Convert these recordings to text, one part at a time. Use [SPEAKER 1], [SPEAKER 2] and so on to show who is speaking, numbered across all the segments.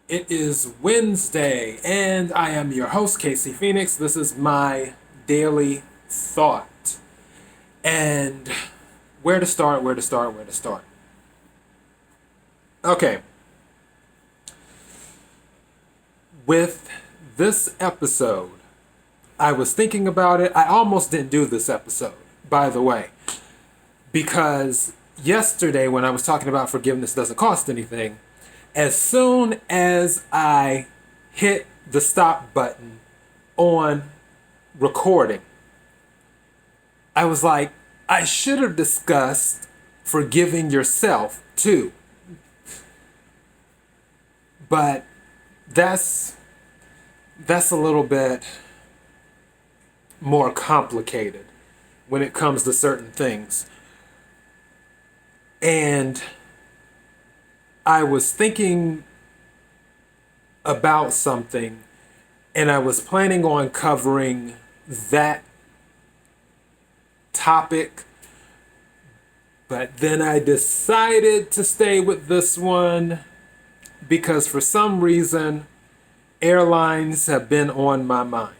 [SPEAKER 1] It is Wednesday, and I am your host, Casey Phoenix. This is my daily thought. And where to start, where to start, where to start. Okay, with this episode, I was thinking about it. I almost didn't do this episode, by the way, because yesterday when I was talking about forgiveness doesn't cost anything, as soon as I hit the stop button on recording, I was like, I should have discussed forgiving yourself too. But that's a little bit more complicated when it comes to certain things. And I was thinking about something, and I was planning on covering that topic, but then I decided to stay with this one because for some reason airlines have been on my mind.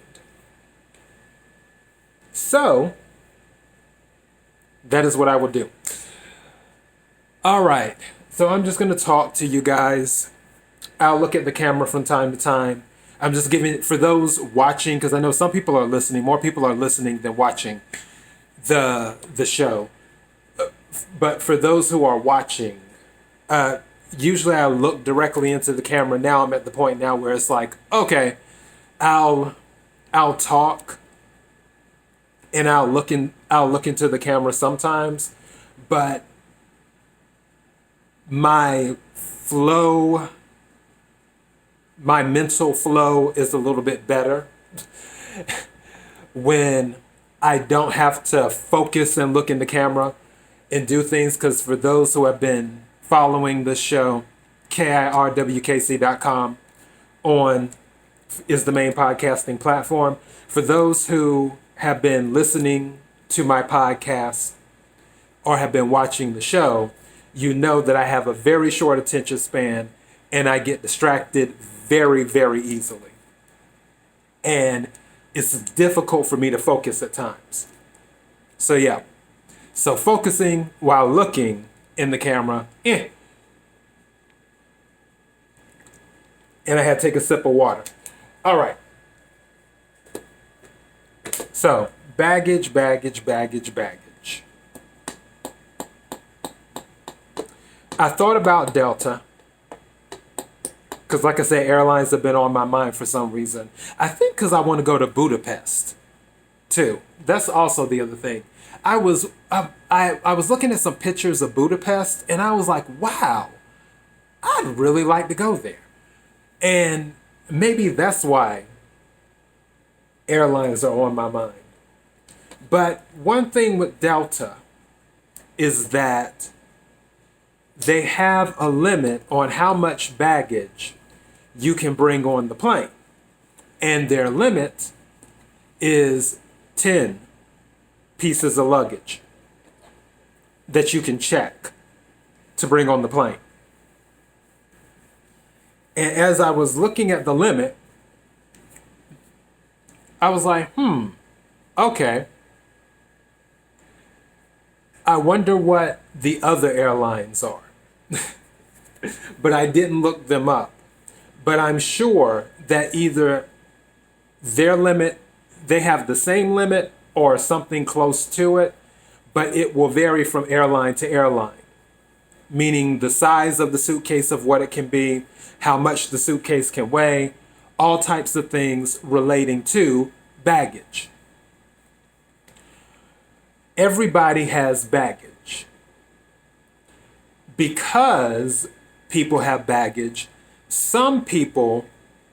[SPEAKER 1] So that is what I will do. All right. So I'm just going to talk to you guys. I'll look at the camera from time to time. I'm just giving it for those watching, because I know some people are listening. More people are listening than watching the show. But for those who are watching, usually I look directly into the camera. Now I'm at the point now where it's like, okay, I'll talk and I'll look into the camera sometimes, but my mental flow is a little bit better when I don't have to focus and look in the camera and do things. Because for those who have been following this show, KIRWKC.com is the main podcasting platform. For those who have been listening to my podcast or have been watching the show, you know that I have a very short attention span and I get distracted very, very easily. And it's difficult for me to focus at times. So yeah. So focusing while looking in the camera, And I had to take a sip of water. All right. So baggage. I thought about Delta, because like I said, airlines have been on my mind for some reason. I think because I want to go to Budapest too. That's also the other thing. I was looking at some pictures of Budapest, and I was like, wow, I'd really like to go there. And maybe that's why airlines are on my mind. But one thing with Delta is that they have a limit on how much baggage you can bring on the plane. And their limit is 10 pieces of luggage that you can check to bring on the plane. And as I was looking at the limit, I was like, okay. I wonder what the other airlines are. But I didn't look them up. But I'm sure that either their limit, they have the same limit or something close to it, but it will vary from airline to airline. Meaning the size of the suitcase of what it can be, how much the suitcase can weigh, all types of things relating to baggage. Everybody has baggage. Because people have baggage, some people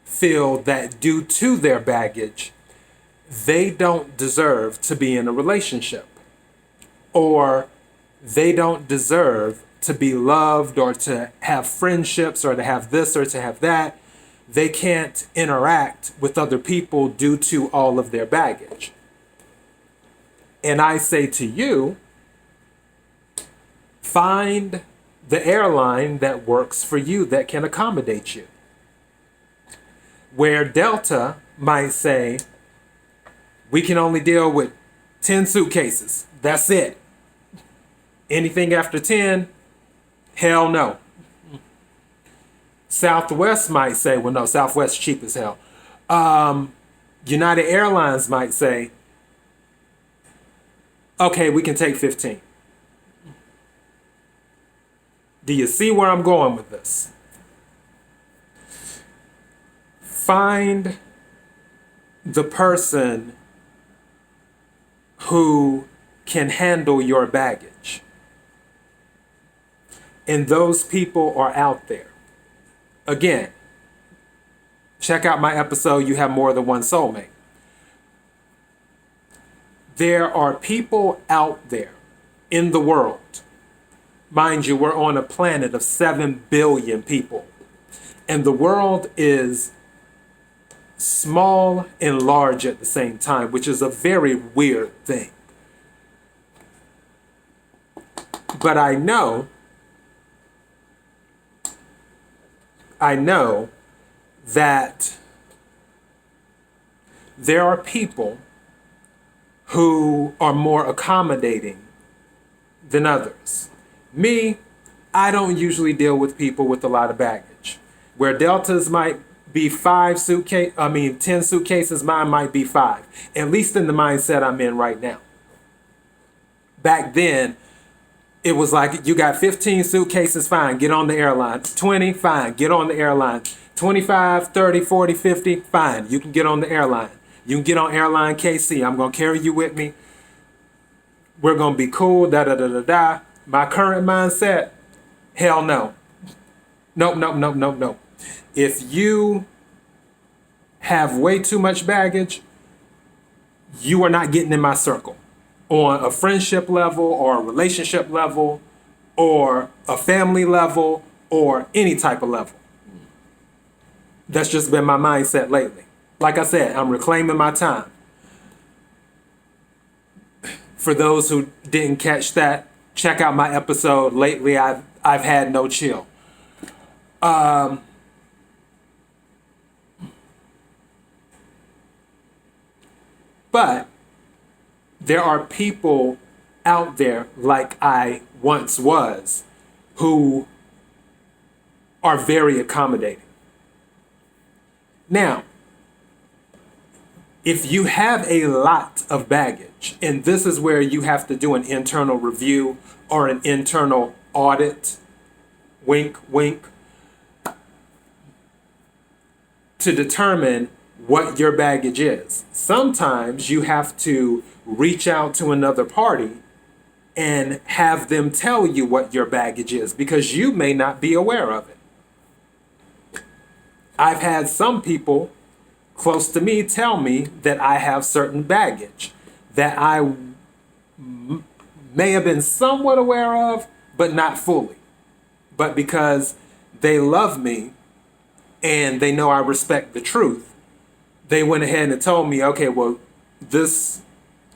[SPEAKER 1] feel that due to their baggage, they don't deserve to be in a relationship, or they don't deserve to be loved, or to have friendships, or to have this or to have that. They can't interact with other people due to all of their baggage. And I say to you, find the airline that works for you, that can accommodate you. Where Delta might say, we can only deal with 10 suitcases. That's it. Anything after 10, hell no. Southwest might say, well, no, Southwest cheap as hell. United Airlines might say, okay, we can take 15. Do you see where I'm going with this? Find the person who can handle your baggage. And those people are out there. Again, check out my episode, You Have More Than One Soulmate. There are people out there in the world. Mind you, we're on a planet of 7 billion people. And the world is small and large at the same time, which is a very weird thing. But I know that there are people who are more accommodating than others. Me, I don't usually deal with people with a lot of baggage. Where Deltas might be 10 suitcases, mine might be 5. At least in the mindset I'm in right now. Back then, it was like, you got 15 suitcases, fine, get on the airline. 20, fine, get on the airline. 25, 30, 40, 50, fine, you can get on the airline. You can get on airline KC, I'm going to carry you with me. We're going to be cool, da-da-da-da-da. My current mindset, hell no. Nope. If you have way too much baggage, you are not getting in my circle. On a friendship level or a relationship level or a family level or any type of level. That's just been my mindset lately. Like I said, I'm reclaiming my time. For those who didn't catch that, check out my episode. Lately, I've had no chill. But there are people out there like I once was who are very accommodating. Now, if you have a lot of baggage, and this is where you have to do an internal review or an internal audit, wink, wink, to determine what your baggage is. Sometimes you have to reach out to another party and have them tell you what your baggage is because you may not be aware of it. I've had some people close to me tell me that I have certain baggage that I may have been somewhat aware of, but not fully. But because they love me and they know I respect the truth, they went ahead and told me, okay, well, this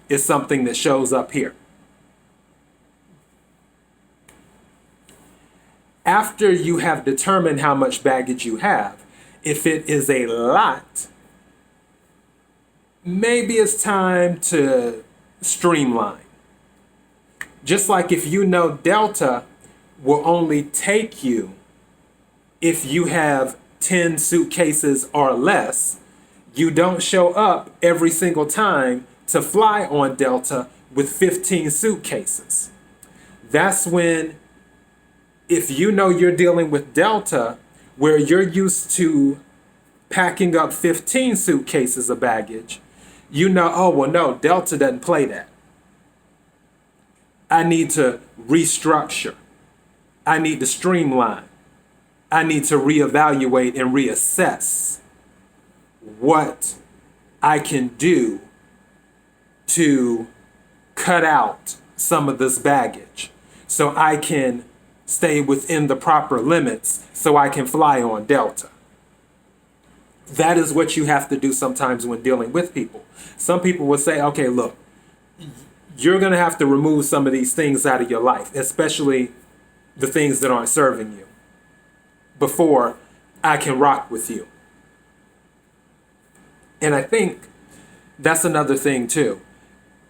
[SPEAKER 1] is something that shows up here. After you have determined how much baggage you have, if it is a lot, maybe it's time to streamline. Just like if you know Delta will only take you if you have 10 suitcases or less, you don't show up every single time to fly on Delta with 15 suitcases. That's when, if you know you're dealing with Delta, where you're used to packing up 15 suitcases of baggage, you know, oh, well, no, Delta doesn't play that. I need to restructure. I need to streamline. I need to reevaluate and reassess what I can do to cut out some of this baggage so I can stay within the proper limits so I can fly on Delta. That is what you have to do sometimes when dealing with people. Some people will say, okay, look, you're going to have to remove some of these things out of your life, especially the things that aren't serving you, before I can rock with you. And I think that's another thing too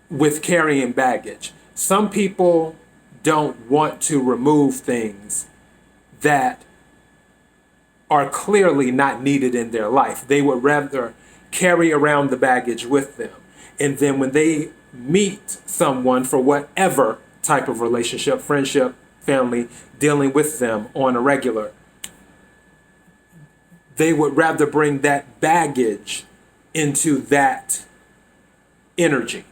[SPEAKER 1] with carrying baggage. Some people don't want to remove things that are clearly not needed in their life. They would rather carry around the baggage with them. And then when they meet someone for whatever type of relationship, friendship, family, dealing with them on a regular, they would rather bring that baggage into that energy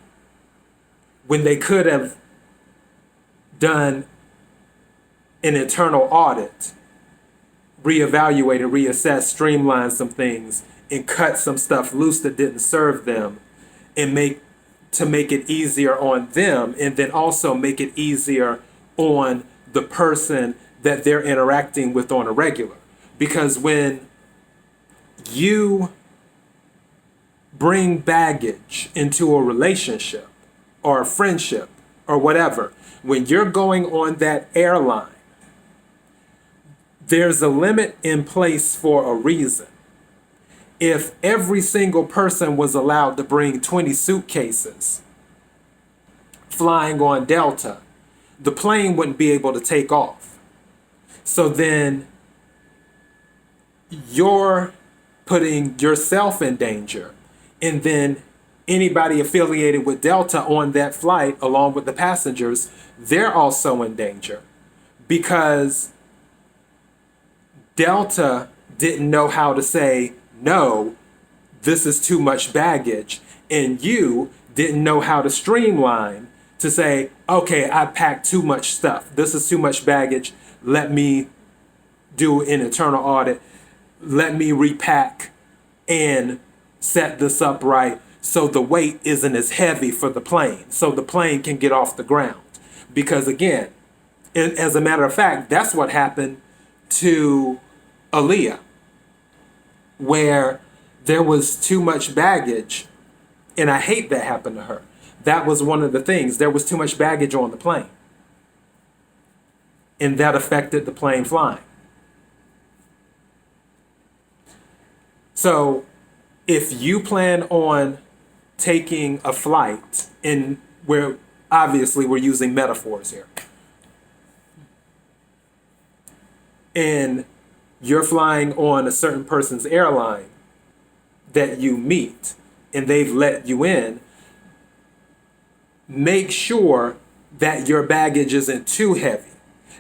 [SPEAKER 1] when they could have done an internal audit, reevaluated, reassess, streamline some things, and cut some stuff loose that didn't serve them, and make it easier on them, and then also make it easier on the person that they're interacting with on a regular. Because when you bring baggage into a relationship or a friendship or whatever, when you're going on that airline, there's a limit in place for a reason. If every single person was allowed to bring 20 suitcases flying on Delta, the plane wouldn't be able to take off. So then you're putting yourself in danger, and then anybody affiliated with Delta on that flight, along with the passengers, they're also in danger because Delta didn't know how to say, no, this is too much baggage. And you didn't know how to streamline to say, okay, I packed too much stuff. This is too much baggage. Let me do an internal audit. Let me repack and set this up right so the weight isn't as heavy for the plane, so the plane can get off the ground. Because again, as a matter of fact, that's what happened to Aaliyah, where there was too much baggage, and I hate that happened to her. That was one of the things. There was too much baggage on the plane, and that affected the plane flying. So if you plan on taking a flight, and we're using metaphors here, and you're flying on a certain person's airline that you meet and they've let you in, make sure that your baggage isn't too heavy.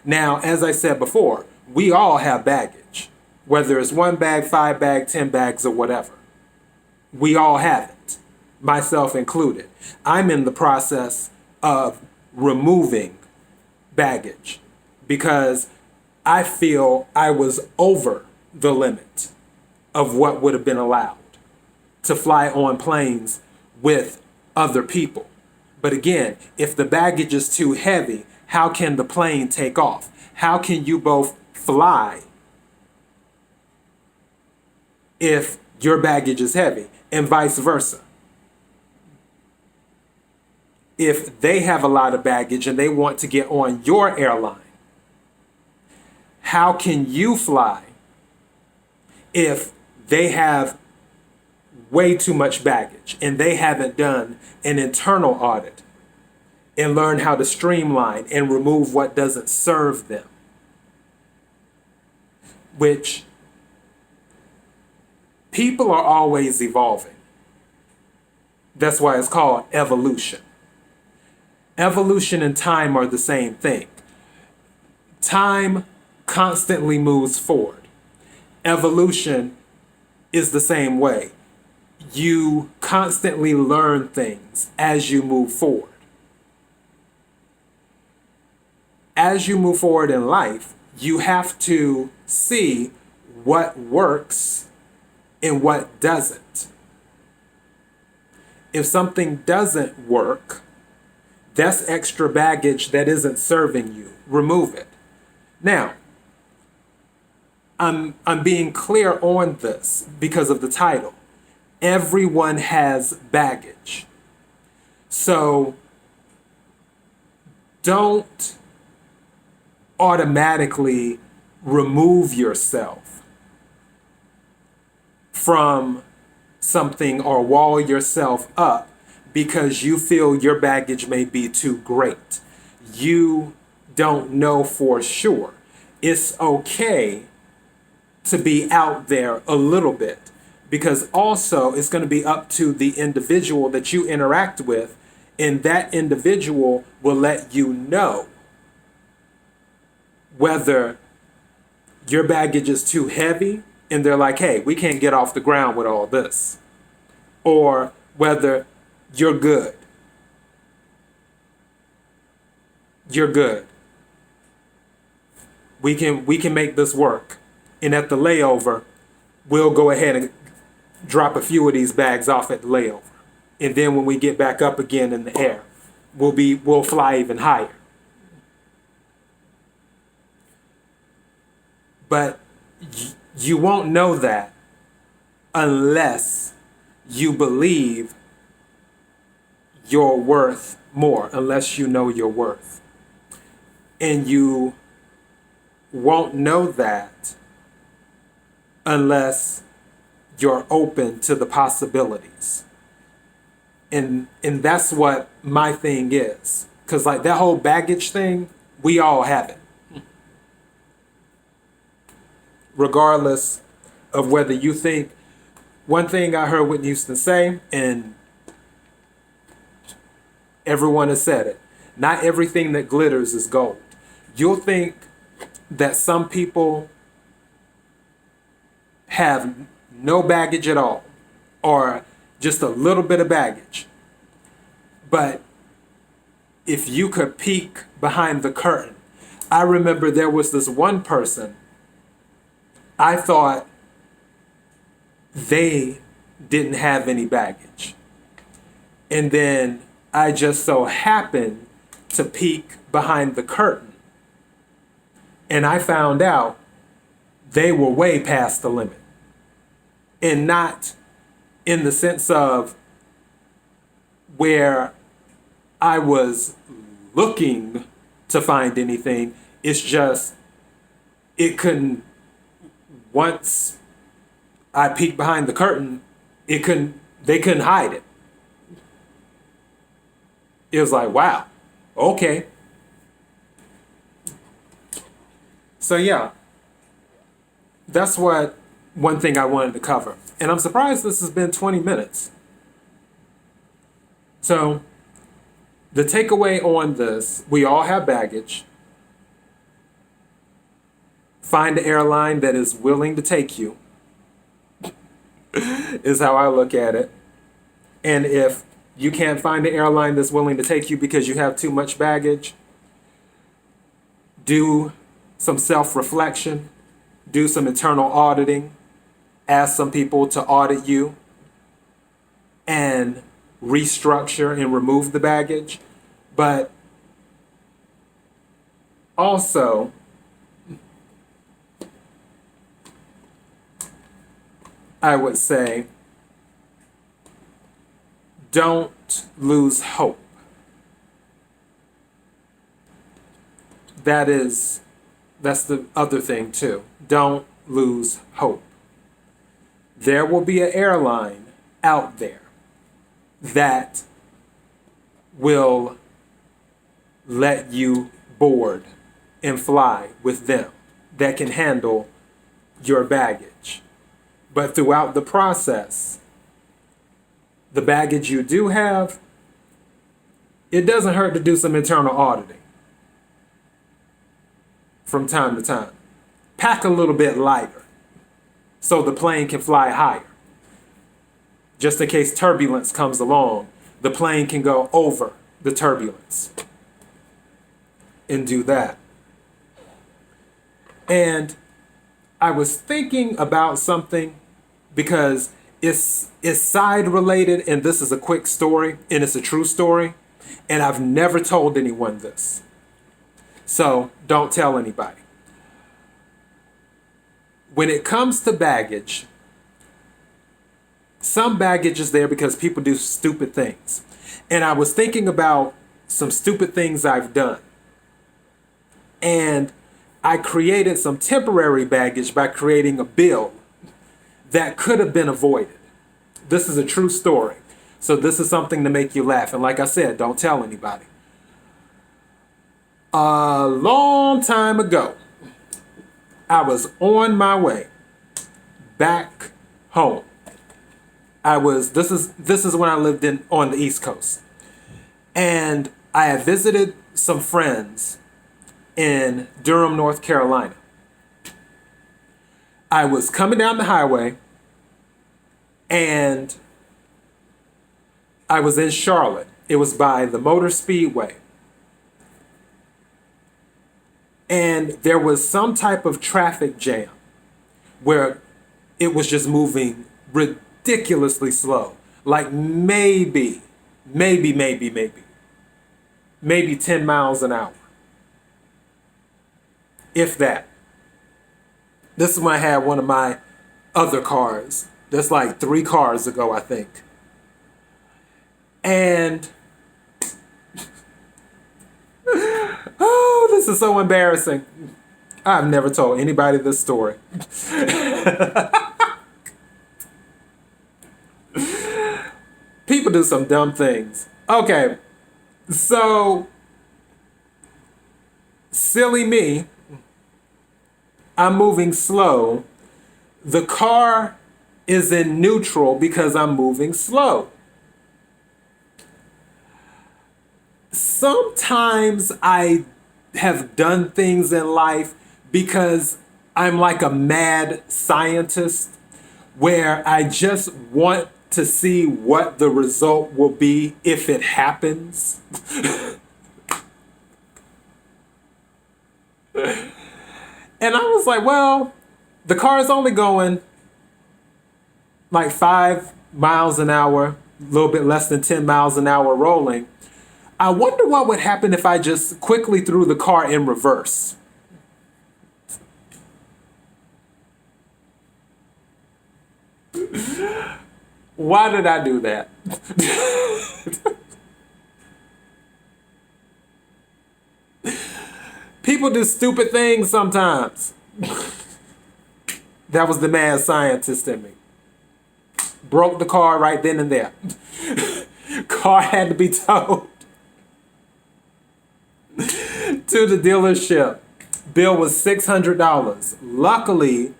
[SPEAKER 1] Now, as I said before, we all have baggage, whether it's 1 bag, 5 bags, 10 bags, or whatever. We all have it, myself included. I'm in the process of removing baggage because I feel I was over the limit of what would have been allowed to fly on planes with other people. But again, if the baggage is too heavy, how can the plane take off? How can you both fly if your baggage is heavy, and vice versa? If they have a lot of baggage and they want to get on your airline, how can you fly if they have way too much baggage and they haven't done an internal audit and learn how to streamline and remove what doesn't serve them? Which people are always evolving. That's why it's called evolution. Evolution and time are the same thing. Time constantly moves forward. Evolution is the same way. You constantly learn things as you move forward. As you move forward in life, you have to see what works and what doesn't. If something doesn't work, that's extra baggage that isn't serving you. Remove it. Now, I'm being clear on this because of the title. Everyone has baggage. So don't automatically remove yourself from something or wall yourself up because you feel your baggage may be too great. You don't know for sure. It's okay to be out there a little bit, because also it's going to be up to the individual that you interact with, and that individual will let you know whether your baggage is too heavy and they're like, hey, we can't get off the ground with all this, or whether you're good. You're good. We can make this work. And at the layover, we'll go ahead and drop a few of these bags off at the layover. And then when we get back up again in the air, we'll fly even higher. But you won't know that unless you believe you're worth more, unless you know your worth. And you won't know that unless you're open to the possibilities. And that's what my thing is. Because like that whole baggage thing, we all have it. Regardless of whether you think, one thing I heard Whitney Houston say, and everyone has said it, not everything that glitters is gold. You'll think that some people have no baggage at all, or just a little bit of baggage. But if you could peek behind the curtain, I remember there was this one person, I thought they didn't have any baggage. And then I just so happened to peek behind the curtain, and I found out they were way past the limit. And not in the sense of where I was looking to find anything. It's just, it couldn't, once I peeked behind the curtain, they couldn't hide it. It was like, wow, okay. So yeah, that's one thing I wanted to cover. And I'm surprised this has been 20 minutes. So the takeaway on this, we all have baggage. Find an airline that is willing to take you, is how I look at it. And if you can't find an airline that's willing to take you because you have too much baggage, do some self-reflection, do some internal auditing, ask some people to audit you, and restructure and remove the baggage. But also, I would say, don't lose hope. That's the other thing too. Don't lose hope. There will be an airline out there that will let you board and fly with them, that can handle your baggage. But throughout the process, the baggage you do have, it doesn't hurt to do some internal auditing from time to time. Pack a little bit lighter so the plane can fly higher. Just in case turbulence comes along, the plane can go over the turbulence and do that. And I was thinking about something because it's side related, and this is a quick story, and it's a true story, and I've never told anyone this. So don't tell anybody. When it comes to baggage, some baggage is there because people do stupid things. And I was thinking about some stupid things I've done. And I created some temporary baggage by creating a bill that could have been avoided. This is a true story. So this is something to make you laugh. And like I said, don't tell anybody. A long time ago, I was on my way back home. This is when I lived on the East Coast. And I had visited some friends in Durham, North Carolina. I was coming down the highway and I was in Charlotte. It was by the Motor Speedway. And there was some type of traffic jam where it was just moving ridiculously slow. Like maybe 10 miles an hour. If that. This is when I had one of my other cars. That's like 3 cars ago, I think. And oh, this is so embarrassing. I've never told anybody this story. People do some dumb things. Okay, so silly me. I'm moving slow. The car is in neutral because I'm moving slow. Sometimes I have done things in life because I'm like a mad scientist where I just want to see what the result will be if it happens. And I was like, well, the car is only going like 5 miles an hour, a little bit less than 10 miles an hour rolling. I wonder what would happen if I just quickly threw the car in reverse. Why did I do that? People do stupid things sometimes. That was the mad scientist in me. Broke the car right then and there. Car had to be towed to the dealership. Bill was $600. Luckily,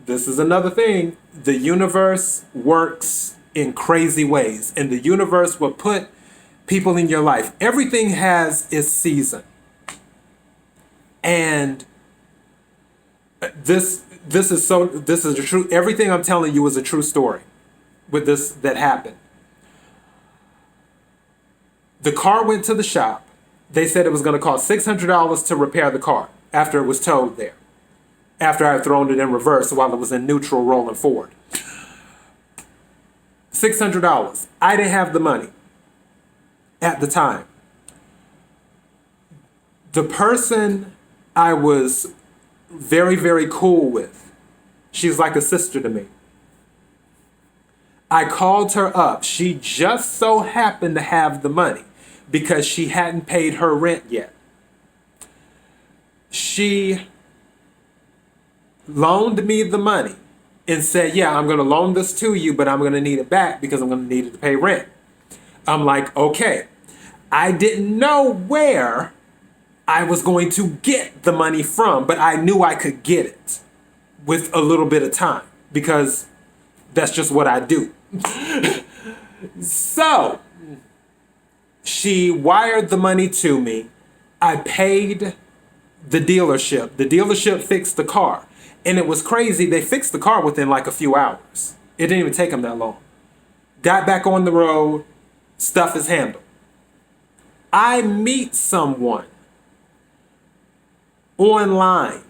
[SPEAKER 1] this is another thing, the universe works in crazy ways. And the universe will put people in your life. Everything has its season. And this is a true, everything I'm telling you is a true story with this that happened. The car went to the shop. They said it was going to cost $600 to repair the car after it was towed there. After I had thrown it in reverse while it was in neutral rolling forward. $600. I didn't have the money at the time. The person I was very, very cool with, she's like a sister to me. I called her up. She just so happened to have the money because she hadn't paid her rent yet. She loaned me the money and said, yeah, I'm going to loan this to you, but I'm going to need it back because I'm going to need it to pay rent. I'm like, okay. I didn't know where I was going to get the money from, but I knew I could get it with a little bit of time because that's just what I do. So she wired the money to me. I paid the dealership. The dealership fixed the car. And it was crazy. They fixed the car within like a few hours. It didn't even take them that long. Got back on the road. Stuff is handled. I meet someone online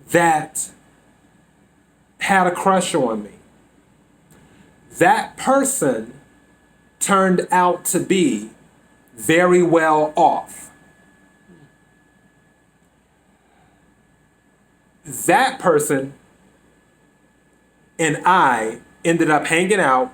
[SPEAKER 1] that had a crush on me. That person turned out to be very well off. That person and I ended up hanging out,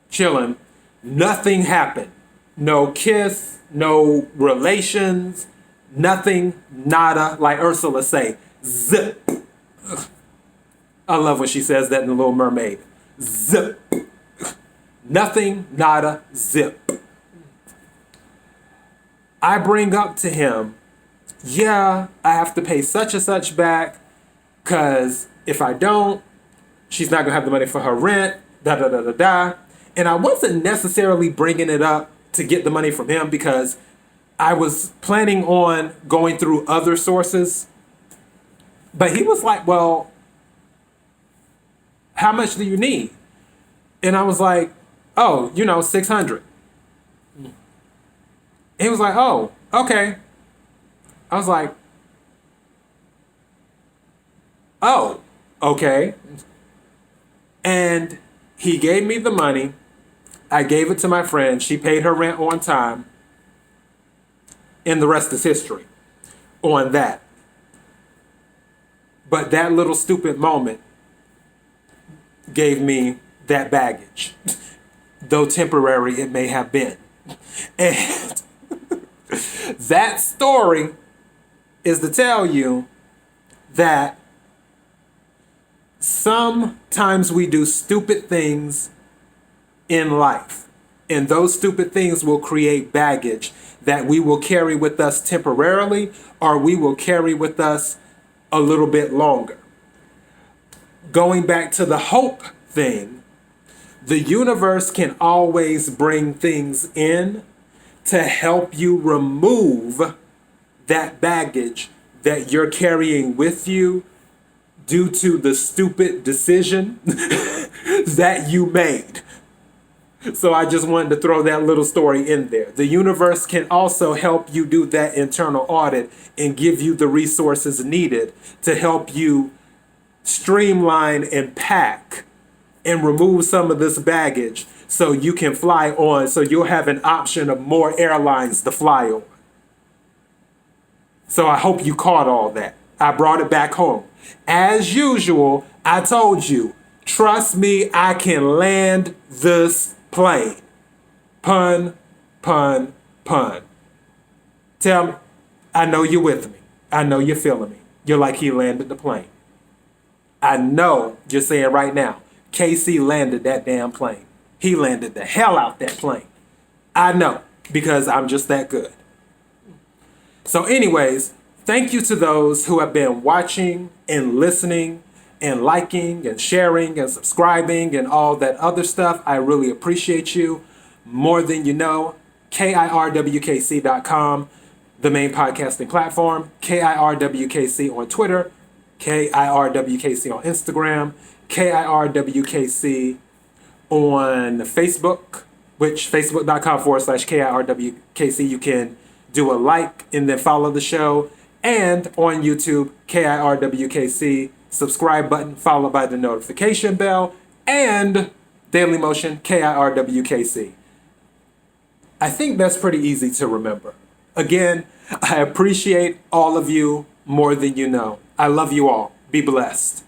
[SPEAKER 1] chilling. Nothing happened. No kiss, no relations, nothing, nada, like Ursula say, zip. I love when she says that in The Little Mermaid. Zip. Nothing, nada, zip. I bring up to him, yeah, I have to pay such and such back, because if I don't, she's not going to have the money for her rent, da da da da da. And I wasn't necessarily bringing it up to get the money from him, because I was planning on going through other sources. But he was like, well, how much do you need? And I was like, oh, 600. And he was like, oh, okay. I was like, oh, okay. And he gave me the money. I gave it to my friend. She paid her rent on time. And the rest is history on that. But that little stupid moment gave me that baggage, though temporary it may have been. And that story is to tell you that sometimes we do stupid things in life, and those stupid things will create baggage that we will carry with us temporarily, or we will carry with us a little bit longer. Going back to the hope thing, the universe can always bring things in to help you remove that baggage that you're carrying with you due to the stupid decision that you made. So I just wanted to throw that little story in there. The universe can also help you do that internal audit and give you the resources needed to help you streamline and pack and remove some of this baggage so you can fly on, so you'll have an option of more airlines to fly on. So I hope you caught all that. I brought it back home. As usual, I told you, trust me, I can land this plane. Pun, pun, pun. Tell me, I know you're with me. I know you're feeling me. You're like, he landed the plane. I know you're saying right now, KC landed that damn plane. He landed the hell out that plane. I know, because I'm just that good. So anyways, thank you to those who have been watching and listening and liking and sharing and subscribing and all that other stuff. I really appreciate you more than you know. KIRWKC.com, the main podcasting platform. KIRWKC on Twitter. KIRWKC on Instagram. KIRWKC on Facebook, which facebook.com/KIRWKC. You can do a like and then follow the show. And on YouTube, KIRWKC, subscribe button followed by the notification bell, and Daily Motion, KIRWKC. I think that's pretty easy to remember. Again, I appreciate all of you more than you know. I love you all. Be blessed.